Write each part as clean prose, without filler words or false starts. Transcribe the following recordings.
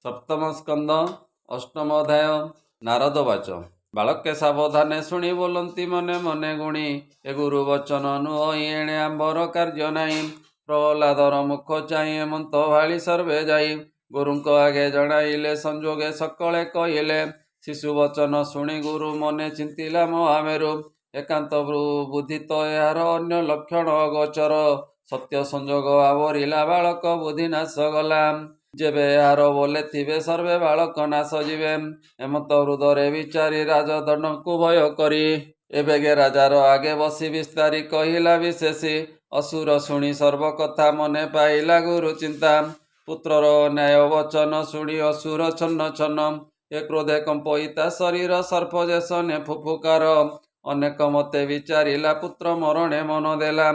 सप्तम स्कंद अष्टम अध्याय नारदवाच बालके सावधाने शुणी बोलती मने मने गुणी ए गुरु वचन नुह एणे आंबर कार्य नाई प्रहलादर मुख चाहि हेमंत भाली सर्वे जाई गुरुंक आगे जणाइले संजोगे सकले कहिले शिशु वचन शुणी गुरु मने चिंतिला महामेरु एकांत बुद्धि तो यार अन्य लक्षण अगोचर सत्य संजोग आवरिला बालक बुद्धि नाश गला जेबे यार बोले थिबे सर्वे बालक नाश जीवे हेमंत हृदय विचारी राजदंड को भय करी एबेगे राजार आगे बसी विस्तारी कहिला विशेषी असुर शुणी सर्व कथा मने पाइला गुरु चिंता पुत्रर न्याय वचन शुणी असुर छन्न छन्न ए क्रोधे कंपिता शरीर सर्प जेसने फुफुकार अनेक मते विचारिला पुत्र मरणे मन देला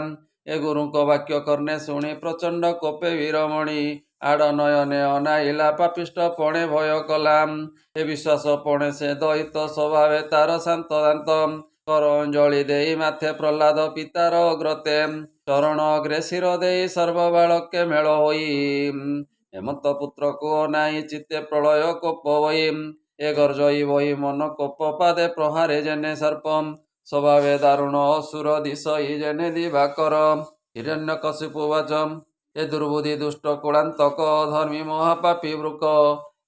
ए गुरुंक वाक्य कर्णे शुणी प्रचंड कोपे वीरमणि आड़ नयने अनाइला पापिष्ट पणे भय कलाम ए विश्वास पणे से दयित स्वभावे तार शांत दांत कर अंजलि देई माथे प्रहलाद पितार अग्रते चरण अग्रे शिर देई सर्व बालके मेल होई हेमंत पुत्र को अनाई चित्ते प्रलय कोप वही ए गर्जई वही मन कोप पादे प्रहारे जेने सर्पम स्वभावे दारुण असुर दिशई जेने दिवाकर हिरण्यकशिपु वाचम ए दुर्बुद्धि दुष्ट कुलांतक धर्मी महापापी वृक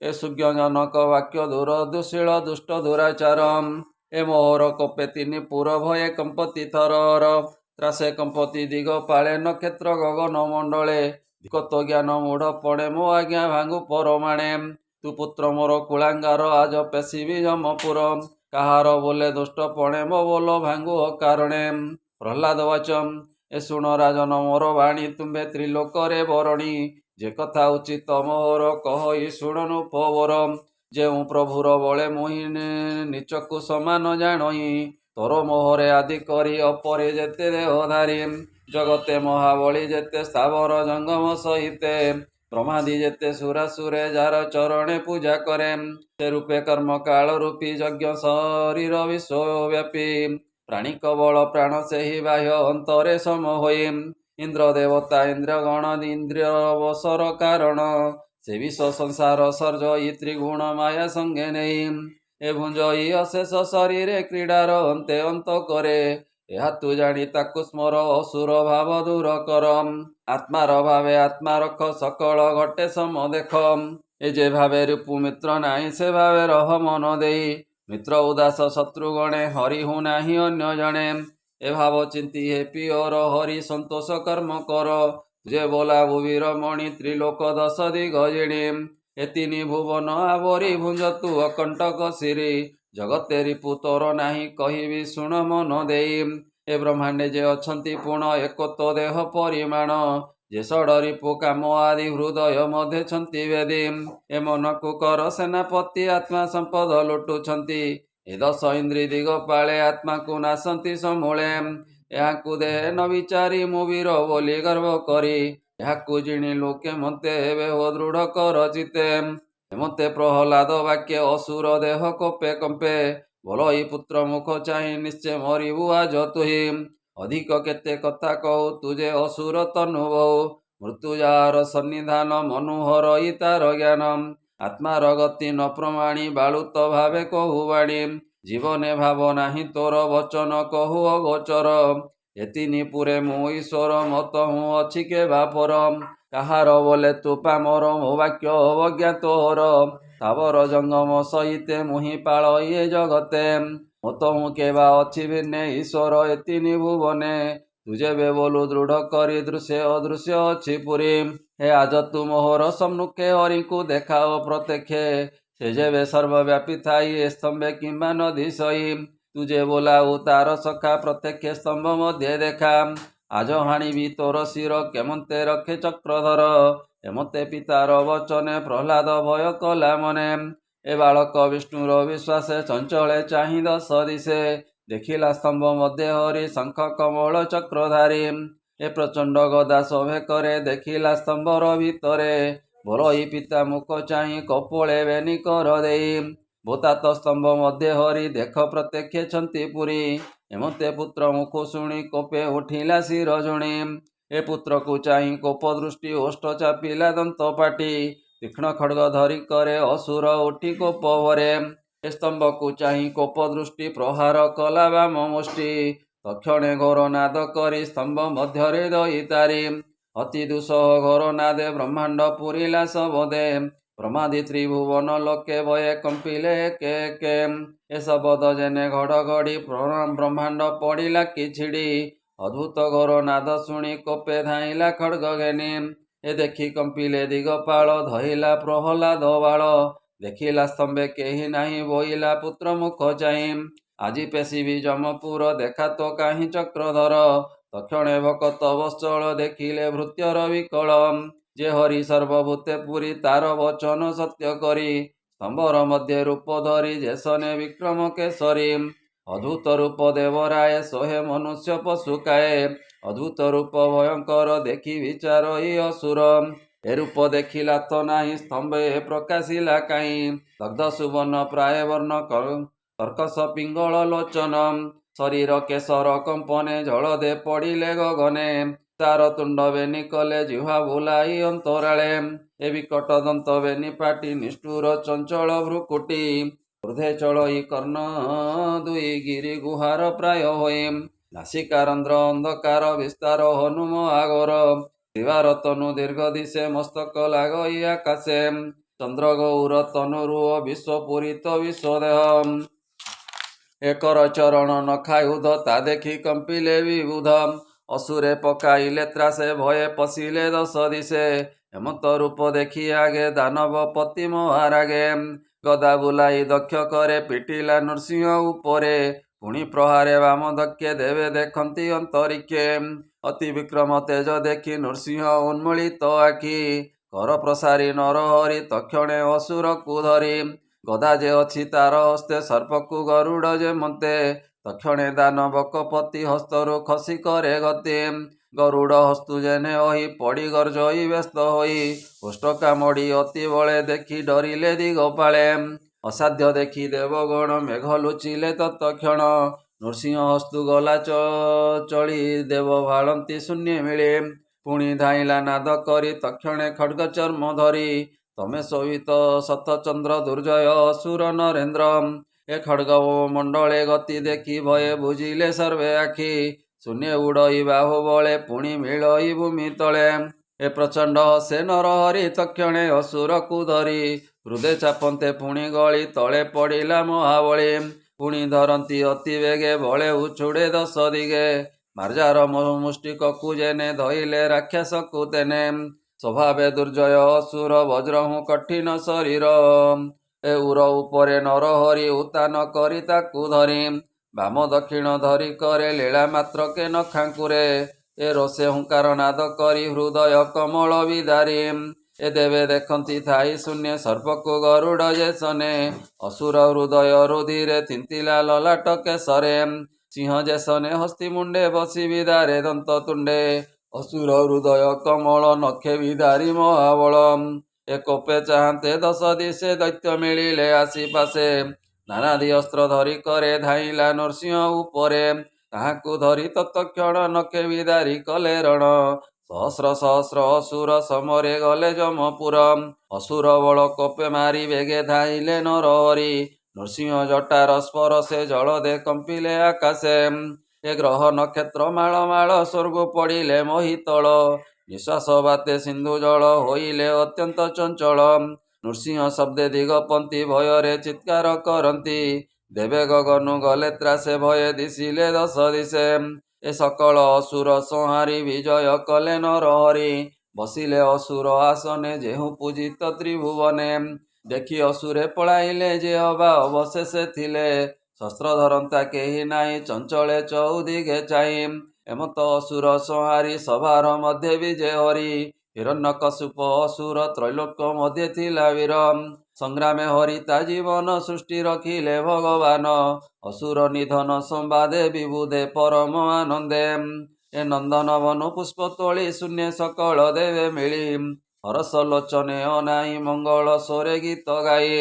ए सुज्ञजनक वाक्य दूर दुशील दुष्ट दुराचारम ए मोहर कोपे तिनि पुर भये कंपति थरर त्रासे कंपति दिग पाळे नक्षत्र गगन मंडले कत ज्ञान मूढ़ पड़े मो आज्ञा भांगु परमाणे तु पुत्र मोर कुलांगार आज पेशिबी जमपुर काहार बोले दुष्ट पणे मो बोल भांगु कारणे प्रहलाद वाचम ए शुण राजन मोर वाणी तुम्बे त्रिलोकरे बरणी जे कथा उचित मोहर कहि शुणनु पवर जेउ प्रभुर बले मुहि नीचकु समान जाणई तोर मोहरे आदि करी अपरे जेते देहधारी जगते महाबली जेते स्थावर जंगम सहिते ब्रह्मादि जेते सुरासुरे जार चरणे पूजा करे से रूपे कर्म काल रूपी यज्ञ शरीर विश्वव्यापी प्राणी कबल प्राण से ही बाह्य अंतरे सम होई इंद्र देवता इंद्रगण इंद्रिय अवसर कारण से विश्व संसार सर्जई त्रिगुण माया संगे नहीं ए भुंजई अशेष शरीर क्रीडार अंते अंत करे ଏହା ତୁ ଜାଣି ତାକୁ ସ୍ମର ଅସୁର ଭାବ ଦୂର କର ଆତ୍ମାର ଭାବେ ଆତ୍ମା ରଖ ସକଳ ଘଟେ ସମ ଦେଖ ଏ ଯେ ଭାବେ ରୂପୁ ମିତ୍ର ନାହିଁ ସେ ଭାବେ ରହ ମନ ଦେଇ ମିତ୍ର ଉଦାସ ଶତ୍ରୁ ଗଣେ ହରି ହୁ ନାହିଁ ଅନ୍ୟ ଜଣେ ଏ ଭାବ ଚିନ୍ତି ହେ ପିଓର ହରି ସନ୍ତୋଷ କର୍ମ କର ଯେ ବୋଲା ଭୁବୀର ମଣି ତ୍ରିଲୋକ ଦଶ ଦିଗ ଜିଣି ଏ ତିନି ଭୁବନ ଆବରି ଭୁଞ୍ଜ ତୁ ଅକଣ୍ଟକ ଶିରି ଜଗତେ ରିପୁ ତୋର ନାହିଁ କହିବି ଶୁଣ ମନ ଦେଇ ଏ ବ୍ରହ୍ମାଣ୍ଡେ ଯେ ଅଛନ୍ତି ପୁଣ ଏକତ୍ୱ ଦେହ ପରିମାଣ ଯେ ଷଡ଼ ରିପୁ କାମ ଆଦି ହୃଦୟ ମଧ୍ୟ ଛନ୍ତି ବେଦୀ ଏ ମନକୁ କର ସେନାପତି ଆତ୍ମା ସମ୍ପଦ ଲୁଟୁଛନ୍ତି ଏ ଦଶ ଇନ୍ଦ୍ରି ଦିଗ ପାଳେ ଆତ୍ମାକୁ ନାଶନ୍ତି ସମୂଳେ ଏହାକୁ ଦେହ ନ ବିଚାରି ମୁଁ ବୀର ବୋଲି ଗର୍ବ କରି ଏହାକୁ ଜିଣି ଲୋକେ ମତେ ଏବେ ଦୃଢ଼ କର ଚିତେ ହେମନ୍ତେ ପ୍ରହଲାଦ ବାକ୍ୟ ଅସୁର ଦେହ କୋପେ କମ୍ପେ ଭଲଇ ପୁତ୍ର ମୁଖ ଚାହିଁ ନିଶ୍ଚୟ ମରିବୁ ଆଜ ତୁହି ଅଧିକ କେତେ କଥା କହୁ ତୁଜେ ଅସୁର ତନୁ ବହୁ ମୃତ୍ୟୁ ଯାହାର ସନ୍ନିଧାନ ମନୁହର ଇ ତାର ଜ୍ଞାନ ଆତ୍ମାର ଗତି ନ ପ୍ରମାଣି ବାଳୁତ ଭାବେ କହୁ ବାଣୀ ଜୀବନେ ଭାବ ନାହିଁ ତୋର ବଚନ କହୁ ଅଗୋଚର ଏତିନି ପୁରେ ମୁଁ ଈଶ୍ୱର ମତ ମୁଁ ଅଛି କେ ବାପର କାହାର ବୋଲେ ତୁ ପାମର ମୋ ବାକ୍ୟ ଅବଜ୍ଞାତୋର ତାବର ଜଙ୍ଗମ ସହିତେ ମୁହିଁ ପାଳ ଇଏ ଜଗତେ ମତ ମୁଁ କେବା ଅଛି ଭିନ୍ନେ ଈଶ୍ୱର ଏତିନି ଭୁବନେ ତୁ ଯେବେ ବୋଲୁ ଦୃଢ଼ କରି ଦୃଶ୍ୟ ଅଦୃଶ୍ୟ ଅଛି ପୁରୀ ହେ ଆଜ ତୁ ମୋହର ସମ୍ମୁଖେ ହରିଙ୍କୁ ଦେଖାଅ ପ୍ରତ୍ୟକ୍ଷେ ସେ ଯେବେ ସର୍ବବ୍ୟାପୀ ଥାଇ ଏ ସ୍ତମ୍ଭେ କିମ୍ବା ନଦୀ ସହି ତୁ ଯେ ବୋଲାଉ ତାର ସଖା ପ୍ରତ୍ୟକ୍ଷ ସ୍ତମ୍ଭ ମଧ୍ୟରେ ଦେଖା ଆଜ ହାଣିବି ତୋର ଶିର କେମନ୍ତେ ରଖେ ଚକ୍ରଧର ହେମନ୍ତେ ପିତାର ବଚନେ ପ୍ରହ୍ଲାଦ ଭୟ କଲା ମନେ ଏ ବାଳକ ବିଷ୍ଣୁର ବିଶ୍ୱାସେ ଚଞ୍ଚଳେ ଚାହିଁ ଦଶ ଦିଶେ ଦେଖିଲା ସ୍ତମ୍ଭ ମଧ୍ୟ ହରି ଶଙ୍ଖ କମଳ ଚକ୍ରଧାରୀ ଏ ପ୍ରଚଣ୍ଡ ଗଦା ଶୋଭେ କରେ ଦେଖିଲା ସ୍ତମ୍ଭର ଭିତରେ ଭରଇ ପିତା ମୁଖ ଚାହିଁ କପୋଳେ ବେନି କର ଦେଇ ଭୂତାତ ସ୍ତମ୍ଭ ମଧ୍ୟ ହରି ଦେଖ ପ୍ରତ୍ୟକ୍ଷ ଛନ୍ତି ପୁରୀ ହେମନ୍ତେ ପୁତ୍ର ମୁଖ ଶୁଣି କୋପେ ଉଠିଲା ଶିର ଜୁଣି ଏ ପୁତ୍ରକୁ ଚାହିଁ କୋପ ଦୃଷ୍ଟି ଓଷ୍ଠ ଚାପିଲା ଦନ୍ତ ପାଟି ତୀକ୍ଷ୍ଣ ଖଡ୍ଗ ଧରି କରେ ଅସୁର ଉଠି କୋପ ଭରେ। ଏ ସ୍ତମ୍ଭକୁ ଚାହିଁ କୋପ ଦୃଷ୍ଟି ପ୍ରହାର କଲା ବାମ ମୁଷ୍ଟି। ତକ୍ଷଣେ ଘୋର ନାଦ କରି ସ୍ତମ୍ଭ ମଧ୍ୟରେ ଦଇ ତାରି। ଅତି ଦୁଃସହ ଘୋର ନାଦେ ବ୍ରହ୍ମାଣ୍ଡ ପୁରିଲା ଶବଦେ। ବ୍ରହ୍ମାଦି ତ୍ରିଭୁବନ ଲୋକେ ଭୟେ କମ୍ପିଲେ ଏକେ ଏକେ। ଏ ଶବଦ ଯେନେ ଘଡ଼ଘଡ଼ି ବ୍ରହ୍ମାଣ୍ଡ ପଡ଼ିଲା କିଛିଡ଼ି। ଅଦ୍ଭୁତ ଘୋର ନାଦ ଶୁଣି କୋପେ ଧାଇଁଲା ଖଡ୍ଗ ଘେନି। ଏ ଦେଖି କମ୍ପିଲେ ଦିଗପାଳ ଧଇଲା ପ୍ରହ୍ଲାଦ ବାଳ। ଦେଖିଲା ସ୍ତମ୍ଭେ କେହି ନାହିଁ ବୋଇଲା ପୁତ୍ର ମୁଖ ଚାହିଁ। ଆଜି ପେଶିବି ଯମପୁର ଦେଖା ତ କାହିଁ ଚକ୍ରଧର। ତକ୍ଷଣେ ଭକତ ବତ୍ସଳ ଦେଖିଲେ ଭୃତ୍ୟର ବିକଳ। ଯେ ହରି ସର୍ବଭୂତେ ପୁରୀ ତାର ବଚନ ସତ୍ୟ କରି। ସ୍ତମ୍ଭର ମଧ୍ୟ ରୂପ ଧରି ଯେସନେ ବିକ୍ରମ କେଶରୀ। ଅଦ୍ଭୁତ ରୂପ ଦେବରାୟ ସୋହେ ମନୁଷ୍ୟ ପଶୁକାଏ। ଅଦ୍ଭୁତ ରୂପ ଭୟଙ୍କର ଦେଖି ବିଚାର ଇ ଅସୁର। ଏ ରୂପ ଦେଖିଲା ତ ନାହିଁ ସ୍ତମ୍ଭେ ପ୍ରକାଶିଲା କାହିଁ। ଦଗ୍ଧ ସୁବର୍ଣ୍ଣ ପ୍ରାୟ ବର୍ଣ୍ଣ କର୍କଶ ପିଙ୍ଗଳ ଲୋଚନ। ଶରୀର କେଶର କମ୍ପନେ ଜଳଦେ ପଡ଼ିଲେ ଗଗନେ। ତାର ତୁଣ୍ଡ ବେନି କଲେ ଜିହ୍ୱା ବୁଲାଇ ଅନ୍ତରାଳେ। ଏ ବିକଟ ଦନ୍ତ ବେନି ପାଟି ନିଷ୍ଠୁର ଚଞ୍ଚଳ ଭ୍ରୁକୁଟି। ଊର୍ଦ୍ଧ୍ୱେ ଚଳଇ କର୍ଣ୍ଣ ଦୁଇ ଗିରି ଗୁହାର ପ୍ରାୟ ହୋଇ। ନାସିକା ରନ୍ଧ୍ର ଅନ୍ଧକାର ବିସ୍ତାର ହନୁମ ଆଗର। ଦିବାର ତନୁ ଦୀର୍ଘ ଦିଶେ ମସ୍ତକ ଲାଗଇ ଆକାଶେ। ଚନ୍ଦ୍ର ଗୌର ତନୁରୁ ବିଶ୍ୱ ପୂରିତ ବିଶ୍ୱଦେହ। ଏକର ଚରଣ ନଖାୟୁଧ ତା ଦେଖି କମ୍ପିଲେ ବିବୁଧ। ଅସୁରେ ପକାଇଲେ ତ୍ରାସେ ଭୟେ ପଶିଲେ ଦଶ ଦିଶେ। ହେମନ୍ତ ରୂପ ଦେଖି ଆଗେ ଦାନବ ପତି ମହାରାଗେ। ଗଦା ବୁଲାଇ ଦକ୍ଷ କରେ ପିଟିଲା ନୃସିଂହ ଉପରେ। ପୁଣି ପ୍ରହାରେ ବାମ ଦକ୍ଷେ ଦେବେ ଦେଖନ୍ତି ଅନ୍ତରିକ୍ଷେ। ଅତି ବିକ୍ରମ ତେଜ ଦେଖି ନୃସିଂହ ଉନ୍ମୂଳିତ ଆଖି। କର ପ୍ରସାରି ନରହରି ତକ୍ଷଣେ ଅସୁରକୁ ଧରି। ଗଦା ଯେ ଅଛି ତାର ହସ୍ତେ ସର୍ପକୁ ଗରୁଡ଼ ଯେମନ୍ତେ। ତକ୍ଷଣେ ଦାନବ କପତି ହସ୍ତରୁ ଖସି କରେ ଗତି। ଗରୁଡ଼ ହସ୍ତୁ ଯେନେ ଅହି ପଡ଼ି ଗର୍ଜଇ ବ୍ୟସ୍ତ ହୋଇ। ଉଷ୍ଟ୍ରକା ମୋଡ଼ି ଅତି ବଳେ ଦେଖି ଡରିଲେ ଦିଗପାଳେ। ଅସାଧ୍ୟ ଦେଖି ଦେବଗଣ ମେଘ ଲୁଚିଲେ ତତ୍କ୍ଷଣ। ନୃସିଂହ ହସ୍ତୁ ଗଲା ଚଳି ଦେବ ଭାଳନ୍ତି ଶୂନ୍ୟ ମିଳେ। ପୁଣି ଧାଇଁଲା ନାଦ କରି ତକ୍ଷଣେ ଖଡ୍ଗ ଚର୍ମ ଧରି। ତମେ ଶୋଭିତ ଶତଚନ୍ଦ୍ର ଦୁର୍ଜୟ ଅସୁର ନରେନ୍ଦ୍ର। ଏ ଖଡ୍ଗ ମଣ୍ଡଳେ ଗତି ଦେଖି ଭୟେ ବୁଝିଲେ ସର୍ବେ ଆଖି। ଶୂନ୍ୟ ଉଡ଼ଇ ବାହୁ ବଳେ ପୁଣି ମିଳଇ ଭୂମି ତଳେ। ଏ ପ୍ରଚଣ୍ଡ ସେ ନରହରି ତକ୍ଷଣେ ଅସୁରକୁ ଧରି। ହୃଦେ ଚାପନ୍ତେ ପୁଣି ଗଳି ତଳେ ପଡ଼ିଲା ମହାବଳୀ। ପୁଣି ଧରନ୍ତି ଅତି ବେଗେ ବଳେ ଉଛୁଡ଼େ ଦଶ ଦିଗେ। ମାର୍ଜାର ମୁଷ୍ଟିକକୁ ଯେନେ ଧଇଲେ ରାକ୍ଷସକୁ ତେନେ। ସ୍ୱଭାବେ ଦୁର୍ଜୟ ଅସୁର ବଜ୍ରହୁ କଠିନ ଶରୀର। ଏ ଉର ଉପରେ ନରହରି ଉତ୍ଥାନ କରି ତାକୁ ଧରି। ବାମ ଦକ୍ଷିଣ ଧରି କରେ ଲୀଳା ମାତ୍ରକେ ନଖାଙ୍କୁରେ। ଏ ରୋଷେ ହୁଙ୍କାର ନାଦ କରି ହୃଦୟ କମଳ ବିଦାରି। ଏ ଦେବେ ଦେଖନ୍ତି ଥାଇ ଶୂନ୍ୟ ସର୍ପକୁ ଗରୁଡ଼ ଯେସନେ। ଅସୁର ହୃଦୟ ରୁଧିରେ ଥିନ୍ତିଲା ଲଲାଟ କେଶରେ। ସିଂହ ଯେସନେ ହସ୍ତି ମୁଣ୍ଡେ ବସି ବିଦାରେ ଦନ୍ତ ତୁଣ୍ଡେ। ଅସୁର ହୃଦୟ କମଳ ନଖେ ବିଦାରି ମହାବଳ। ଏ କୋପେ ଚାହାନ୍ତେ ଦଶ ଦିଶେ ଦୈତ୍ୟ ମିଳିଲେ ଆସି ପାଶେ। ନାନାଦି ଅସ୍ତ୍ର ଧରି କରେ ଧାଇଁଲା ନୃସିଂହ ଉପରେ। ତାହାକୁ ଧରି ତତ୍କ୍ଷଣ ନଖେ ବିଦାରି କଲେ ରଣ। ସହସ୍ର ସହସ୍ର ଅସୁର ସମରେ ଗଲେ ଯମପୁର। ଅସୁର ବଳ କୋପେ ମାରି ବେଗେ ଧାଇଁଲେ ନରହରି। ନୃସିଂହ ଜଟାର ସ୍ପରଶେ ଜଳଦେ କମ୍ପିଲେ ଆକାଶେ। ଏ ଗ୍ରହ ନକ୍ଷତ୍ର ମାଳ ମାଳ ସ୍ୱର୍ଗୁ ପଡ଼ିଲେ ମହିତଳ। ନିଶ୍ୱାସ ବାତେ ସିନ୍ଧୁ ଜଳ ହୋଇଲେ ଅତ୍ୟନ୍ତ ଚଞ୍ଚଳ। ନୃସିଂହ ଶବ୍ଦେ ଦିଗପନ୍ତି ଭୟରେ ଚିତ୍କାର କରନ୍ତି। ଦେବେ ଗଗନୁ ଗଲେ ତ୍ରାସେ ଭୟେ ଦିଶିଲେ ଦଶ ଦିଶେ। ଏ ସକଳ ଅସୁର ସଂହାରି ବିଜୟ କଲେ ନରହରି। ବସିଲେ ଅସୁର ଆସନେ ଯେହୁ ପୂଜିତ ତ୍ରିଭୁବନେ। ଦେଖି ଅସୁରେ ପଳାଇଲେ ଯେ ଅବା ଅବଶେଷେ ଥିଲେ। ଶସ୍ତ୍ର ଧରନ୍ତା କେହି ନାହିଁ ଚଞ୍ଚଳେ ଚଉଦିଗେ ଚାହିଁ। ଏମନ୍ତ ଅସୁର ସଂହାରି ସଭାର ମଧ୍ୟେ ବିଜେ ହରି। ହିରଣ୍ୟକଶିପ ଅସୁର ତ୍ରୈଲୋକ୍ୟ ମଧ୍ୟେ ଥିଲା ବୀର। ସଂଗ୍ରାମେ ହରି ତା ଜୀବନ ସୃଷ୍ଟି ରଖିଲେ ଭଗବାନ। ଅସୁର ନିଧନ ସମ୍ବାଦେ ବିବୁଧେ ପରମ ଆନନ୍ଦେ। ଏ ନନ୍ଦନ ବନ ପୁଷ୍ପ ତୋଳି ଶୂନ୍ୟ ସକଳ ଦେବେ ମିଳି। ହରସ ଲୋଚନେ ଅନାଇ ମଙ୍ଗଳ ସ୍ୱରେ ଗୀତ ଗାଇ।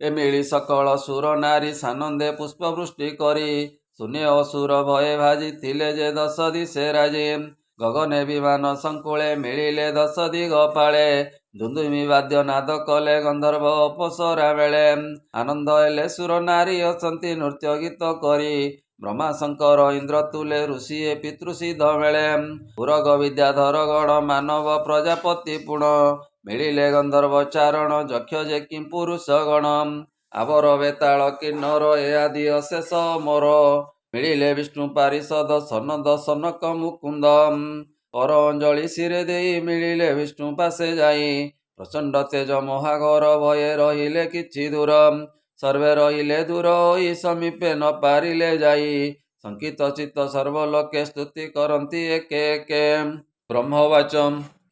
ଏ ମିଳି ସକଳ ସୁର ନାରୀ ସାନନ୍ଦେ ପୁଷ୍ପ ବୃଷ୍ଟି କରି। ଶୂନ୍ୟ ଅସୁର ଭୟେ ଭାଜିଥିଲେ ଯେ ଦଶ ଦିଶେ ରାଜି। ଗଗନେ ବିମାନ ସଂକୁଳେ ମିଳିଲେ ଦଶ ଦିଗ ପାଳେ। ଧୁନ୍ଦୁମି ବାଦ୍ୟ ନାଦ କଲେ ଗନ୍ଧର୍ବ ଅପସରା ବେଳେ। ଆନନ୍ଦ ହେଲେ ସୁର ନାରୀ ଅଛନ୍ତି ନୃତ୍ୟ ଗୀତ କରି। ବ୍ରହ୍ମା ଶଙ୍କର ଇନ୍ଦ୍ର ତୁଲେ ଋଷି ଏ ପିତୃସିଦ୍ଧ ମେଳେ। ପୁରଗ ବିଦ୍ୟାଧର ଗଣ ମାନବ ପ୍ରଜାପତି ପୁଣ। ମିଳିଲେ ଗନ୍ଧର୍ବ ଚାରଣ ଯକ୍ଷ ଯେ କି ପୁରୁଷ ଗଣ। ଆବର ବେତାଳ କିନ୍ନର ଏ ଆଦି ଅଶେଷ ମୋର। ମିଳିଲେ ବିଷ୍ଣୁ ପାରିଷଦ ସନଦ ସନକ ମୁକୁନ୍ଦ। ପର ଅଞ୍ଜଳି ଶିରେ ଦେଇ ମିଳିଲେ ବିଷ୍ଣୁ ପାଶେ ଯାଇ। ପ୍ରଚଣ୍ଡ ତେଜ ମହାଘର ଭୟେ ରହିଲେ କିଛି ଦୂର। ସର୍ବେ ରହିଲେ ଦୂର ହୋଇ ସମୀପେ ନ ପାରିଲେ ଯାଇ। ଶଙ୍କିତ ଚିତ୍ତ ସର୍ବଲୋକେ ସ୍ତୁତି କରନ୍ତି ଏକେ ଏକେ। ବ୍ରହ୍ମବାଚ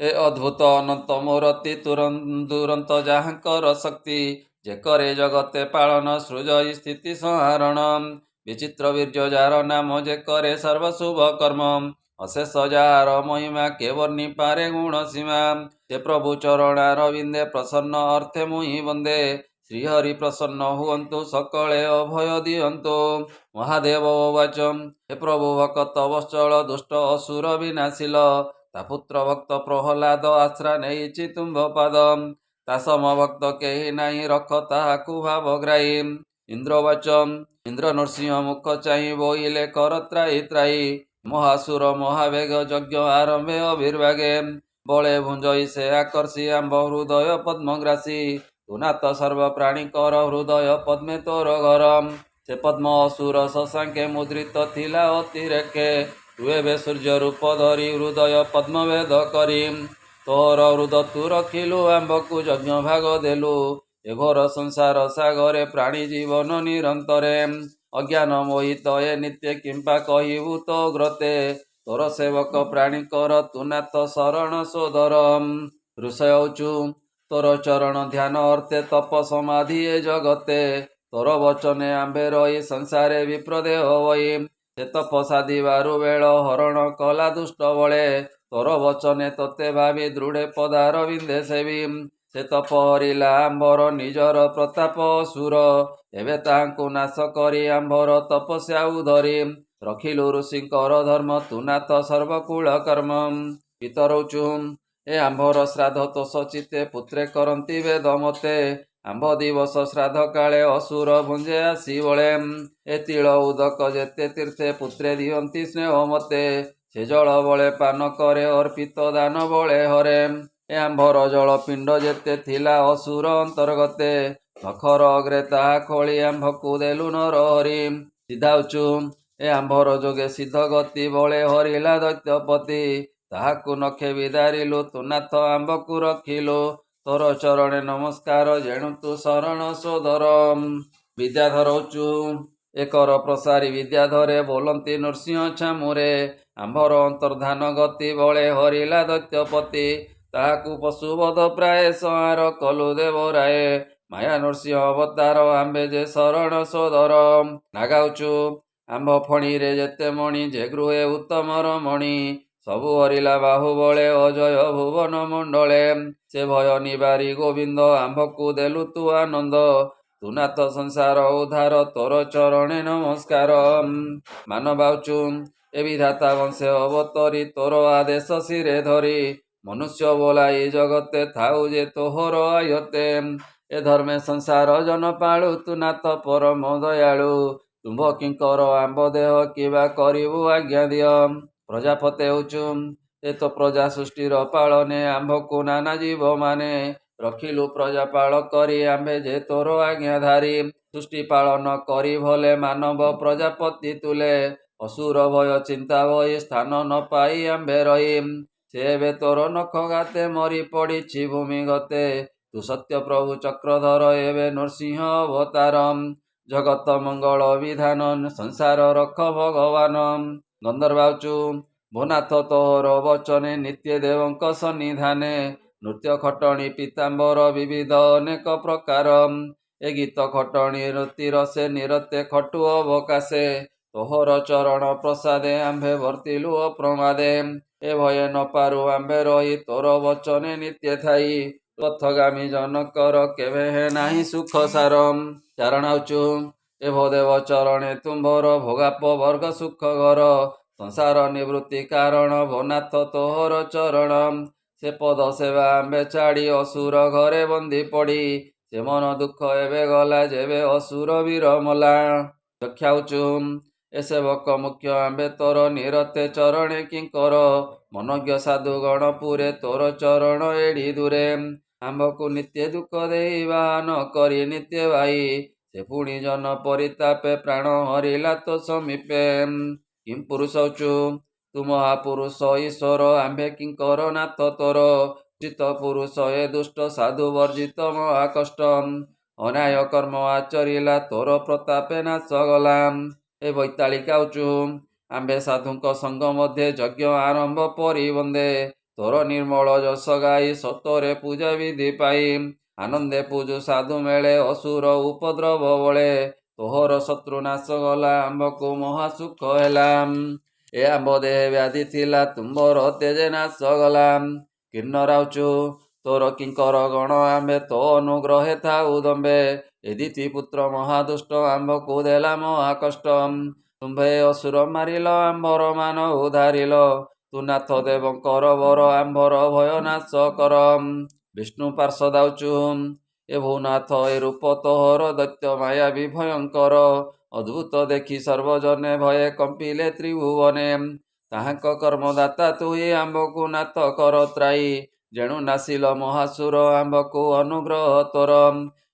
ଏ ଅଦ୍ଭୁତ ଅନନ୍ତ ମୂରତି ଦୁରନ୍ତ ଯାହାଙ୍କର ଶକ୍ତି। ଯେ କରେ ଜଗତେ ପାଳନ ସୃଜ ସ୍ଥିତି ସଂହାରଣ। ବିଚିତ୍ର ବୀର୍ଯ୍ୟ ଯାହାର ନାମ ଯେ କରେ ସର୍ବ ଶୁଭ କର୍ମ। ଅଶେଷ ଯାହାର ମହିମା କେ ବର୍ଣ୍ଣି ପାରେ ଗୁଣ ସୀମା। ସେ ପ୍ରଭୁ ଚରଣାର ବିନ୍ଦେ ପ୍ରସନ୍ନ ଅର୍ଥେ ମୁହିଁ ବନ୍ଦେ। ଶ୍ରୀହରି ପ୍ରସନ୍ନ ହୁଅନ୍ତୁ ସକଳେ ଅଭୟ ଦିଅନ୍ତୁ। ମହାଦେବ ବାଚ ହେ ପ୍ରଭୁ ଭକତ ବତ୍ସଳ ଦୁଷ୍ଟ ଅସୁର ବିନାଶିଲ। ତା ପୁତ୍ର ଭକ୍ତ ପ୍ରହ୍ଲାଦ ଆଶ୍ରା ନେଇଛି ତୁମ୍ଭ ପାଦ। ତା ସମ ଭକ୍ତ କେହି ନାହିଁ ରଖ ତାହାକୁ ଭାବଗ୍ରାହୀ। ଇନ୍ଦ୍ରବାଚ ଇନ୍ଦ୍ର ନୃସିଂହ ମୁଖ ଚାହିଁ ବୋଇଲେ କର ତ୍ରାହି ତ୍ରାହି। ମହାସୁର ମହାବେଗ ଯଜ୍ଞ ଆରମ୍ଭେ ଅଭିର୍ଭାଗେ। ବଳେ ଭୁଞ୍ଜଇ ସେ ଆକର୍ଷି ଆମ୍ଭ ହୃଦୟ ପଦ୍ମଗ୍ରାସୀ। ତୁ ନାଥ ସର୍ବ ପ୍ରାଣୀଙ୍କର ହୃଦୟ ପଦ୍ମେ ତୋର ଘର। ସେ ପଦ୍ମ ଅସୁର ଶଶାଙ୍କେ ମୁଦ୍ରିତ ଥିଲା ଅତିରେକେ। ତୁ ଏବେ ସୂର୍ଯ୍ୟ ରୂପ ଧରି ହୃଦୟ ପଦ୍ମଭେଦ କରି। ତୋର ହୃଦ ତୁ ରଖିଲୁ ଆମ୍ଭକୁ ଯଜ୍ଞ ଭାଗ ଦେଲୁ। ଏ ଘୋର ସଂସାର ସାଗରେ ପ୍ରାଣୀ ଜୀବନ ନିରନ୍ତରେ। ଅଜ୍ଞାନ ମୋହିତ ଏ ନିତ୍ୟ କିମ୍ପା କହିବୁ ତ ଗ୍ରତେ। ତୋର ସେବକ ପ୍ରାଣୀଙ୍କର ତୁ ନାଥ ଶରଣ ସୋଦର। ଋଷୟ ଉଚୁ ତୋର ଚରଣ ଧ୍ୟାନ ଅର୍ଥେ ତପ ସମାଧି ଏ ଜଗତେ। ତୋର ବଚନେ ଆମ୍ଭେ ରହି ସଂସାରେ ବିପ୍ରଦେହ ବହି। ସେ ତପ ସାଧିବାରୁ ବେଳ ହରଣ କଲା ଦୁଷ୍ଟ ବଳେ। ତୋର ବଚନେ ତୋତେ ଭାବି ଦୃଢ଼େ ପଦାର ବିନ୍ଧେ ସେବି। ସେ ତପ ହରିଲା ଆମ୍ଭର ନିଜର ପ୍ରତାପ ଅସୁର। ଏବେ ତାହାଙ୍କୁ ନାଶ କରି ଆମ୍ଭର ତପସ୍ୟା ଉଧରି। ରଖିଲୁ ଋଷିଙ୍କର ଧର୍ମ ତୁ ନାଥ ସର୍ବକୁଳ କର୍ମ। ପିତରଉଚୁ ଏ ଆମ୍ଭର ଶ୍ରାଦ୍ଧ ତୋଷ ଚିତ୍ତେ ପୁତ୍ରେ କରନ୍ତି ବେଦ ମତେ। ଆମ୍ଭ ଦିବସ ଶ୍ରାଦ୍ଧ କାଳେ ଅସୁର ଭୁଞ୍ଜେ ଆସି ବଳେ। ଏ ତିଳ ଉଦକ ଯେତେ ତୀର୍ଥେ ପୁତ୍ରେ ଦିଅନ୍ତି ସ୍ନେହ ମତେ। ସେ ଜଳ ବଳେ ପାନ କରେ ଅର୍ପିତ ଦାନ ବଳେ ହରେ। ଏ ଆମ୍ଭର ଜଳ ପିଣ୍ଡ ଯେତେ ଥିଲା ଅସୁର ଅନ୍ତର୍ଗତେ। ନଖର ଅଗ୍ରେ ତାହା ଖୋଳି ଆମ୍ଭକୁ ଦେଲୁ ନର ହରି। ସିଧାଉଚୁ ଏ ଆମ୍ଭର ଯୋଗେ ସିଦ୍ଧ ଗତି ବଳେ ହରିଲା ଦୈତ୍ୟପତି। ତାହାକୁ ନଖେ ବିଦାରିଲୁ ତୁ ନାଥ ଆମ୍ଭକୁ ରଖିଲୁ। ତୋର ଚରଣେ ନମସ୍କାର ଯେଣୁ ତୁ ଶରଣ ସୋଦର। ବିଦ୍ୟାଧର ଉଚୁ ଏକର ପ୍ରସାରୀ ବିଦ୍ୟାଧରେ ବୋଲନ୍ତି ନୃସିଂହ ଛାମୁରେ। ଆମ୍ଭର ଅନ୍ତର୍ଧାନ ଗତି ବଳେ ହରିଲା ଦୈତ୍ୟପତି। ତାହାକୁ ପଶୁବଧ ପ୍ରାୟ ସଂହାର କଲୁ ଦେବରାଏ। ମାୟା ନୃସିଂହ ଅବତାର ଆମ୍ଭେ ଯେ ଶରଣ ସୋଦର। ନାଗାଉଚୁ ଆମ୍ଭ ଫଣୀରେ ଯେତେ ମଣି ଯେ ଗୃହେ ଉତ୍ତମର ମଣି। ସବୁ ହରିଲା ବାହୁବଳେ ଅଜୟ ଭୁବନ ମଣ୍ଡଳେ। ସେ ଭୟ ନିବାରି ଗୋବିନ୍ଦ ଆମ୍ଭକୁ ଦେଲୁ ତୁ ଆନନ୍ଦ। ତୁ ନାଥ ସଂସାର ଉଦ୍ଧାର ତୋର ଚରଣେ ନମସ୍କାର। ମାନବାଉଚୁ ଏ ବିଧାତା ବଂଶେ ଅବତରି ତୋର ଆଦେଶ ଶିରେ ଧରି। ମନୁଷ୍ୟ ବୋଲାଇ ଜଗତେ ଥାଉ ଯେ ତୋହର ଆୟତେ। ଏ ଧର୍ମେ ସଂସାର ଜନ ପାଳୁ ତୁ ନାଥ ପରମ ଦୟାଳୁ। ତୁମ୍ଭ କିଙ୍କର ଆମ୍ଭ ଦେହ କିବା କରିବୁ ଆଜ୍ଞା ଦିଅ। ପ୍ରଜାପତେ ହେଉଛୁ ଏ ତ ପ୍ରଜା ସୃଷ୍ଟିର ପାଳନେ ଆମ୍ଭକୁ ନାନା ଜୀବ ମାନେ। ରଖିଲୁ ପ୍ରଜାପାଳ କରି ଆମ୍ଭେ ଯେ ତୋର ଆଜ୍ଞାଧାରୀ। ସୃଷ୍ଟି ପାଳନ କରି ଭଲେ ମାନବ ପ୍ରଜାପତି ତୁଲେ। ଅସୁର ଭୟ ଚିନ୍ତା ଭଇ ସ୍ଥାନ ନ ପାଇ ଆମ୍ଭେ ରହି। ସେ ଏବେ ତୋର ନଖ ଗାତେ ମରି ପଡ଼ିଛି ଭୂମି ଗତେ। ତୁ ସତ୍ୟ ପ୍ରଭୁ ଚକ୍ରଧର ଏବେ ନୃସିଂହ ଅବତାର। ଜଗତ ମଙ୍ଗଳ ବିଧାନ ସଂସାର ରଖ ଭଗବାନ। ଗନ୍ଧର୍ବାଉଚୁ ଭୋନାଥ ତୋହର ବଚନେ ନିତ୍ୟ ଦେବଙ୍କ ସନ୍ନିଧାନେ। ନୃତ୍ୟ ଖଟଣି ପୀତାମ୍ବର ବିବିଧ ଅନେକ ପ୍ରକାର। ଏ ଗୀତ ଖଟଣି ରତିର ସେ ନିରତେ ଖଟୁ ଅବକାଶେ। ତୋହର ଚରଣ ପ୍ରସାଦେ ଆମ୍ଭେ ବର୍ତ୍ତିଲୁ ଅପ୍ରମାଦେ। ଏ ଭୟ ନ ପାରୁ ଆମ୍ଭେ ରହି ତୋର ବଚନେ ନିତ୍ୟ ଥାଇ। ପଥଗାମୀ ଜନକର କେବେ ହେ ନାହିଁ ସୁଖ ସାର। ଚାରଣାଉଚୁ ଏ ଭୋଦେବ ଚରଣେ ତୁମ୍ଭର ଭୋଗାପ ବର୍ଗ ସୁଖ ଘର। ସଂସାର ନିବୃତ୍ତି କାରଣ ଭୋନାଥ ତୋହର ଚରଣ। ସେ ପଦ ସେବା ଆମ୍ଭେ ଛାଡ଼ି ଅସୁର ଘରେ ବନ୍ଦୀ ପଡ଼ି ସେ ମନ ଦୁଃଖ ଏବେ ଗଲା ଯେବେ ଅସୁର ବୀର ମଲା। ଦକ୍ଷାଉଚୁ ଏ ସେବକ ମୁଖ୍ୟ ଆମ୍ଭେ ତୋର ନିରତେ ଚରଣେ କିଙ୍କର ମନଜ୍ଞ ସାଧୁ ଗଣ ପୁରେ ତୋର ଚରଣ ଏଡ଼ି ଦୂରେ ଆମ୍ଭକୁ ନିତ୍ୟ ଦୁଃଖ ଦେଇ ବାହନ କରି ନିତ୍ୟ ଭାଇ ସେ ପୁଣି ଜନ ପରିତାପେ ପ୍ରାଣ ହରିଲା ତୋ ସମୀପେ। କିಂ ପୁରୁଷଉଚୁ ତୁ ମହାପୁରୁଷ ଈଶ୍ୱର ଆମ୍ଭେ କିଙ୍କର ନାଥ ତୋର ଚିତ ପୁରୁଷ ଏ ଦୁଷ୍ଟ ସାଧୁ ବର୍ଜିତ ମହାକଷ୍ଟ ଅନାୟ କର୍ମ ଆଚରିଲା ତୋର ପ୍ରତାପେ ନାଶ ଗଲା। ଏ ବୈତାଳିକାଉଚୁ ଆମ୍ଭେ ସାଧୁଙ୍କ ସଙ୍ଗ ମଧ୍ୟ ଯଜ୍ଞ ଆରମ୍ଭ ପରି ବନ୍ଦେ ତୋର ନିର୍ମଳ ଯଶ ଗାଇ ସତରେ ପୂଜା ବିଧି ପାଇ ଆନନ୍ଦେ ପୂଜୁ ସାଧୁ ମେଳେ ଅସୁର ଉପଦ୍ରବ ବଳେ ତୋହର ଶତ୍ରୁ ନାଶ ଗଲା ଆମ୍ଭକୁ ମହାସୁଖ ହେଲା। ଏ ଆମ୍ଭ ଦେହ ବ୍ୟାଧି ଥିଲା ତୁମ୍ଭର ତେଜେ ନାଶ ଗଲା। କିନ୍ନରାଉଚୁ ତୋର କିଙ୍କର ଗଣ ଆମ୍ଭେ ତୋ ଅନୁଗ୍ରହେ ଥାଉ ଦମ୍ଭେ ଏଦିତି ପୁତ୍ର ମହାଦୁଷ୍ଟ ଆମ୍ଭକୁ ଦେଲା ମହାକଷ୍ଟ ତୁମ୍ଭେ ଅସୁର ମାରିଲ ଆମ୍ଭର ମାନ ଉଧାରିଲ ତୁ ନାଥ ଦେବଙ୍କର ବର ଆମ୍ଭର ଭୟ ନାଶ କର। ବିଷ୍ଣୁ ପାର୍ଶ୍ୱଦାଉଚୁ ଏ ଭୂନାଥ ଏ ରୂପ ତୋହର ଦୈତ୍ୟ ମାୟା ବିଭୟଙ୍କର ଅଦ୍ଭୁତ ଦେଖି ସର୍ବଜନେ ଭୟେ କମ୍ପିଲେ ତ୍ରିଭୁବନେ ତାହାଙ୍କ କର୍ମଦାତା ତୁହି ଆମ୍ଭକୁ ନାଥ କର ତ୍ରାଇ ଯେଣୁ ନାସିଲ ମହାସୁର ଆମ୍ଭକୁ ଅନୁଗ୍ରହ ତୋର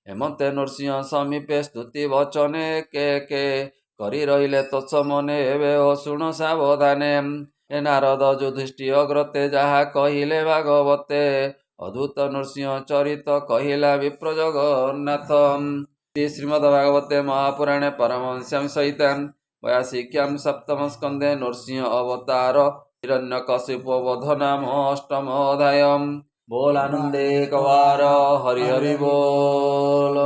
ହେମନ୍ତେ ନୃସିଂହ ସମୀପେ ସ୍ତୁତି ବଚନେ କେ କରି ରହିଲେ ତୋଷ ମନେ ଏବେ ଓ ଶୁଣ ସାବଧାନେ ଏ ନାରଦ ଯୁଧିଷ୍ଠି ଅଗ୍ରତେ ଯାହା କହିଲେ ଭାଗବତେ ଅଦ୍ଭୁତ ନୃସିଂହ ଚରିତ କହିଲା ବିପ୍ର ଜଗନ୍ନାଥ। ଶ୍ରୀମଦ ଭାଗବତେ ମହାପୁରାଣେ ପରମହଂସ୍ୟାଂ ସହିତାଂ ବୟାସିକ୍ୟାଂ ସପ୍ତମ ସ୍କନ୍ଧେ ନୃସିଂହ ଅବତାର हिरण्यकशिपु वध नाम अष्टम अध्याय। बोल आनंदे कवार हरि हरि बोल।